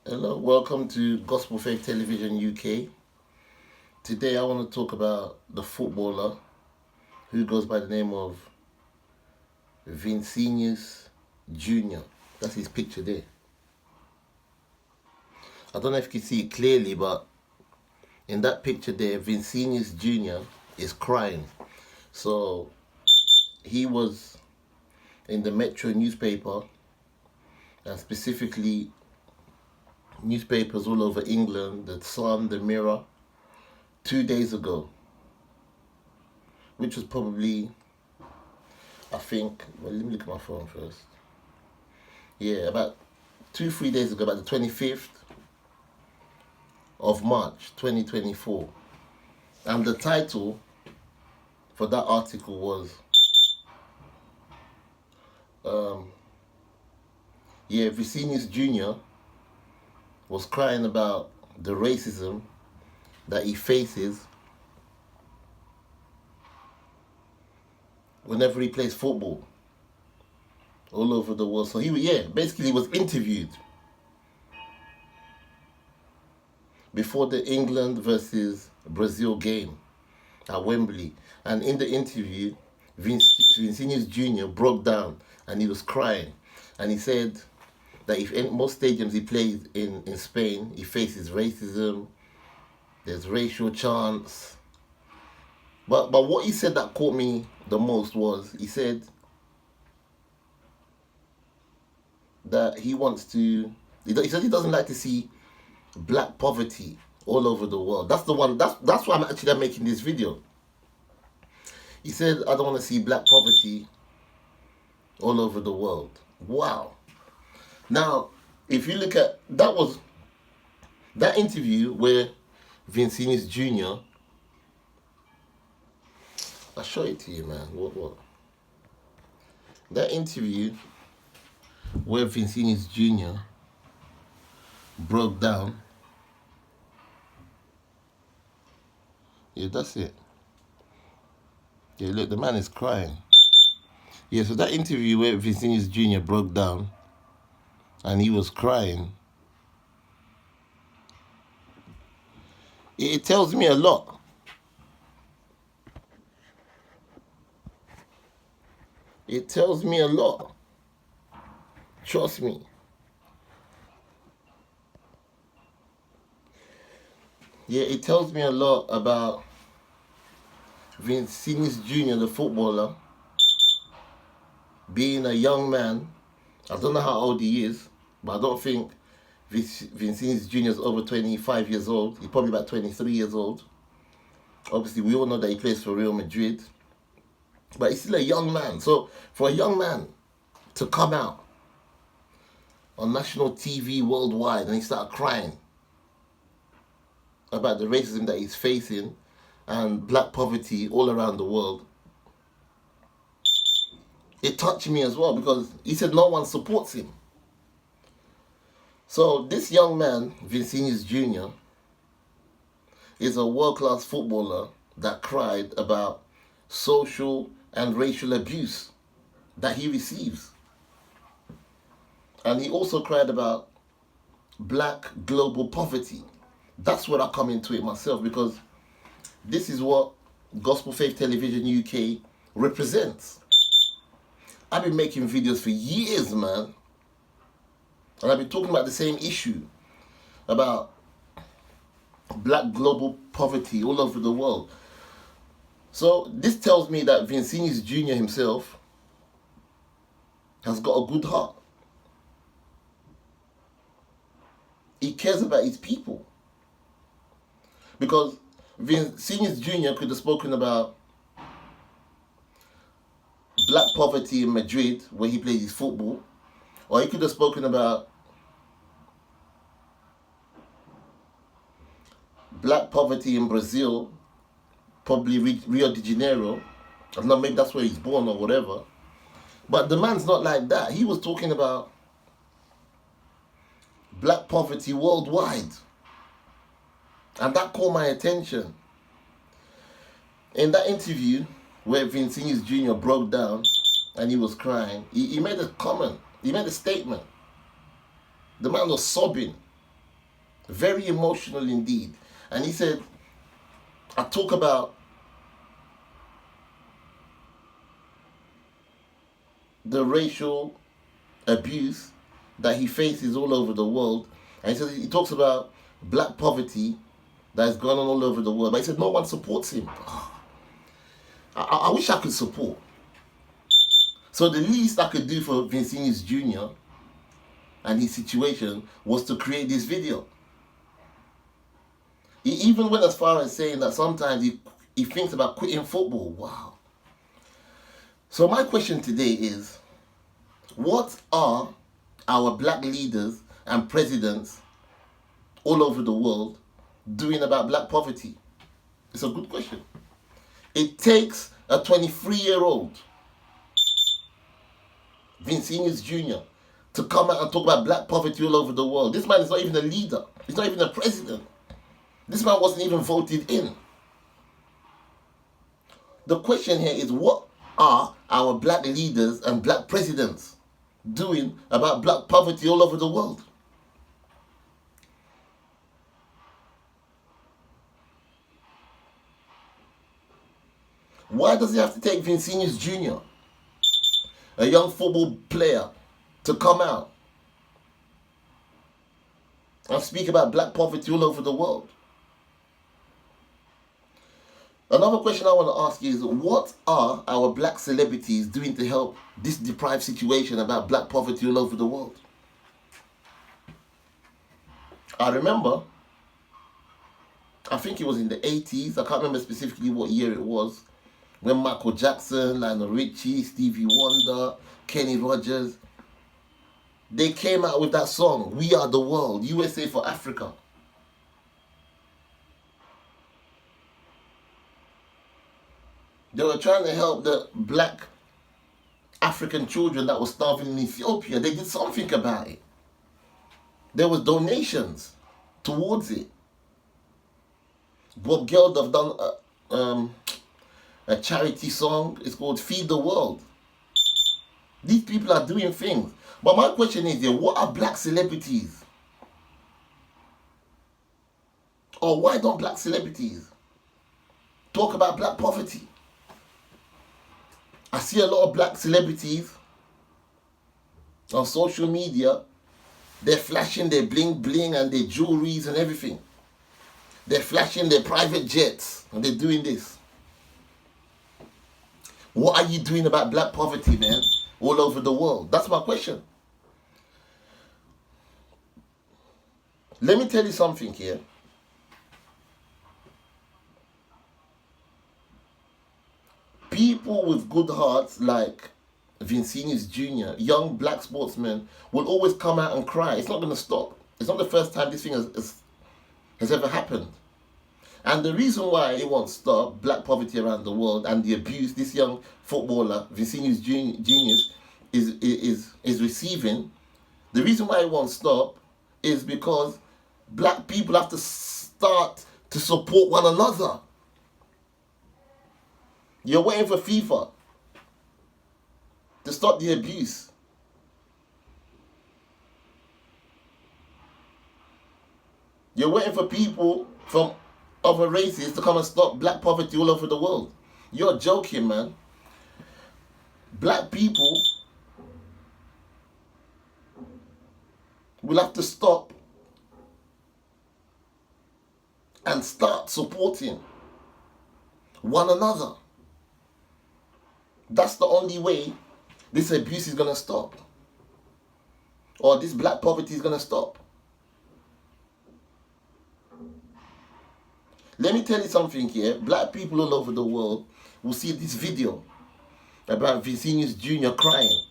Hello, welcome to Gospel Faith Television UK. Today I want to talk about the footballer who goes by the name of Vincinius Jr. That's his picture there. I don't know if you can see it clearly, but in that picture there, Vincinius Jr. is crying. So he was in the Metro newspaper, and specifically newspapers all over England, the Sun, the Mirror, 2 days ago, which was probably, I think, well, let me look at my phone first. Yeah, about 3 days ago, about the 25th of March 2024. And the title for that article was, Vincinius Jr. was crying about the racism that he faces whenever he plays football all over the world. So he was interviewed before the England versus Brazil game at Wembley. And in the interview, Vincinius Jr. broke down and he was crying. And he said that if in most stadiums he plays in Spain, he faces racism, there's racial chants. But what he said that caught me the most was, he said that he said he doesn't like to see black poverty all over the world. That's why I'm making this video. He said, I don't want to see black poverty all over the world. Wow. Now, if you look at, that interview where Vincinius Jr., I'll show it to you, man. What? That interview where Vincinius Jr. broke down. Yeah, that's it. Yeah, look, the man is crying. Yeah, so that interview where Vincinius Jr. broke down and he was crying, it tells me a lot. It tells me a lot. Trust me. Yeah, it tells me a lot about Vincinius Jr., the footballer, being a young man. I don't know how old he is, but I don't think Vincinius Jr. is over 25 years old. He's probably about 23 years old. Obviously, we all know that he plays for Real Madrid. But he's still a young man. So, for a young man to come out on national TV worldwide and he started crying about the racism that he's facing and black poverty all around the world, it touched me as well, because he said no one supports him. So this young man, Vincinius Jr., is a world-class footballer that cried about social and racial abuse that he receives. And he also cried about black global poverty. That's where I come into it myself, because this is what Gospel Faith Television UK represents. I've been making videos for years, man. And I've been talking about the same issue, about black global poverty all over the world. So this tells me that Vincinius Jr. himself has got a good heart. He cares about his people. Because Vincinius Jr. could have spoken about black poverty in Madrid, where he plays his football, or he could have spoken about black poverty in Brazil, probably Rio de Janeiro. I don't know, maybe that's where he's born or whatever. But the man's not like that. He was talking about black poverty worldwide. And that caught my attention. In that interview where Vincinius Jr. broke down and he was crying, he made a comment. He made a statement. The man was sobbing. Very emotional indeed. And he said, I talk about the racial abuse that he faces all over the world. And he says he talks about black poverty that is going on all over the world. But he said no one supports him. I wish I could support. So the least I could do for Vincinius Jr. and his situation was to create this video. He even went as far as saying that sometimes he thinks about quitting football. Wow. So my question today is, what are our black leaders and presidents all over the world doing about black poverty? It's a good question. It takes a 23-year-old, Vincinius Jr., to come out and talk about black poverty all over the world. This man is not even a leader. He's not even a president. This man wasn't even voted in. The question here is, what are our black leaders and black presidents doing about black poverty all over the world? Why does it have to take Vincinius Jr., a young football player, to come out and speak about black poverty all over the world? Another question I want to ask is, what are our black celebrities doing to help this deprived situation about black poverty all over the world? I remember, I think it was in the 80s, I can't remember specifically what year it was, when Michael Jackson, Lionel Richie, Stevie Wonder, Kenny Rogers, they came out with that song, We Are the World, USA for Africa. They were trying to help the black African children that were starving in Ethiopia. They did something about it. There was donations towards it. Bob Geldof done a charity song. It's called Feed the World. These people are doing things. But my question is, what are black celebrities? Or why don't black celebrities talk about black poverty? I see a lot of black celebrities on social media. They're flashing their bling bling and their jewelries and everything. They're flashing their private jets and they're doing this. What are you doing about black poverty, man, all over the world? That's my question. Let me tell you something here. People with good hearts like Vincinius Jr., young black sportsmen, will always come out and cry. It's not going to stop. It's not the first time this thing has ever happened. And the reason why it won't stop, black poverty around the world and the abuse this young footballer, Vincinius Jr., is receiving, the reason why it won't stop is because black people have to start to support one another. You're waiting for FIFA to stop the abuse. You're waiting for people from other races to come and stop black poverty all over the world. You're joking, man. Black people will have to stop and start supporting one another. That's the only way this abuse is going to stop. Or this black poverty is going to stop. Let me tell you something here. Black people all over the world will see this video about Vincinius Jr. crying.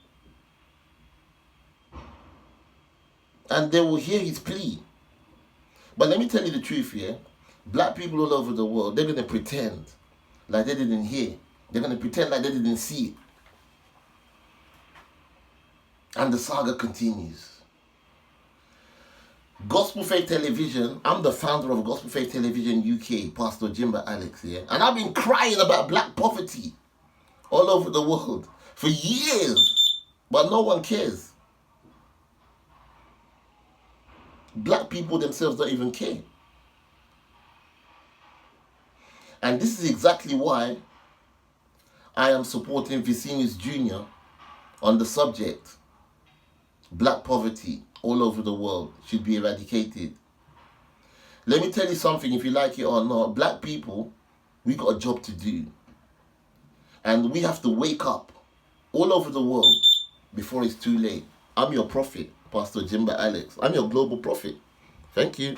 And they will hear his plea. But let me tell you the truth here. Black people all over the world, they're going to pretend like they didn't hear. They're going to pretend like they didn't see it. And the saga continues. Gospel Faith Television, I'm the founder of Gospel Faith Television UK, Pastor Jimba Alex here. And I've been crying about black poverty all over the world for years. But no one cares. Black people themselves don't even care. And this is exactly why I am supporting Vincinius Jr. on the subject. Black poverty all over the world should be eradicated. Let me tell you something, if you like it or not, black people, we got a job to do. And we have to wake up all over the world before it's too late. I'm your prophet, Pastor Jimba Alex. I'm your global prophet. Thank you.